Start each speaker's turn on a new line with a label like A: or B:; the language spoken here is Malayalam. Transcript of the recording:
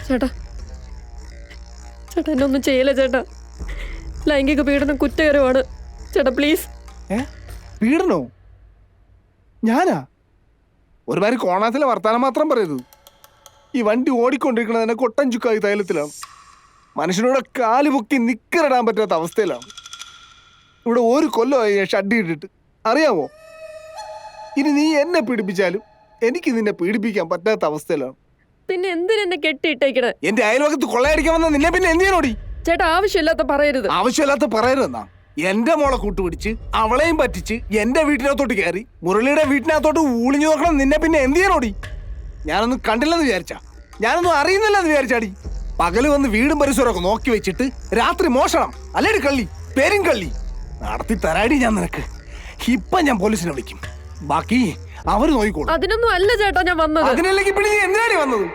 A: ചേട്ടാ ചേട്ടാ എന്നെ ഒന്നും ചെയ്യില്ല ചേട്ടാ. ലൈംഗിക പീഡനം കുറ്റകരമാണ് ചേട്ടാ, പ്ലീസ്.
B: പീഡനോ? ഞാനാ? ഒരുമാതിരി കോണാത്തിലെ വർത്താനം മാത്രം പറയരുത്. ഈ വണ്ടി ഓടിക്കൊണ്ടിരിക്കണതിനെ കൊട്ടൻ ചുക്കായി തൈലത്തിലാണ്. മനുഷ്യനോട് കാല് പൊക്കി നിക്കറിടാൻ പറ്റാത്ത അവസ്ഥയിലാണ്. ഇവിടെ ഒരു കൊല്ലമായി ഞാൻ ഷഡ്ഡി ഇട്ടിട്ട്, അറിയാമോ? ഇനി നീ എന്നെ പീഡിപ്പിച്ചാലും എനിക്ക് നിന്നെ പീഡിപ്പിക്കാൻ പറ്റാത്ത അവസ്ഥയിലാണ്.
A: പിന്നെ എന്തിനെന്നെ കെട്ടിയിട്ടേക്കണേ?
B: എന്റെ അയൽവകത്ത് കൊള്ളയടിക്കാൻ വന്ന നിന്നെ പിന്നെ എന്തിനോടി?
A: ചേട്ടാ ആവശ്യമില്ലാത്ത പറയരുത്.
B: ആവശ്യമില്ലാത്ത പറയരുതെന്നാ? എന്റെ മോളെ കൂട്ടുപിടിച്ച് അവളെയും പറ്റിച്ച് എന്റെ വീട്ടിനകത്തോട്ട് കയറി മുരളിയുടെ വീട്ടിനകത്തോട്ട് ഊളിഞ്ഞു നോക്കണം നിന്നെ പിന്നെ എന്തിനോടി? ഞാനൊന്നും കണ്ടില്ലെന്ന് വിചാരിച്ചാ? ഞാനൊന്നും അറിയുന്നില്ലെന്ന് വിചാരിച്ചാടി? പകല് വന്ന് വീടും പരിസരമൊക്കെ നോക്കി വെച്ചിട്ട് രാത്രി മോഷണം അല്ലേടി കള്ളി, പേരും കള്ളി നടത്തി തരാടി ഞാൻ നിനക്ക്. ഇപ്പൊ ഞാൻ പോലീസിനെ വിളിക്കും, ബാക്കി അവര് നോക്കിക്കോളും.
A: അതിനൊന്നും അല്ല ചേട്ടാ ഞാൻ വന്നത്.
B: അതിനല്ലെങ്കിൽ പിന്നെ നീ എന്തിനാടി വന്നത്?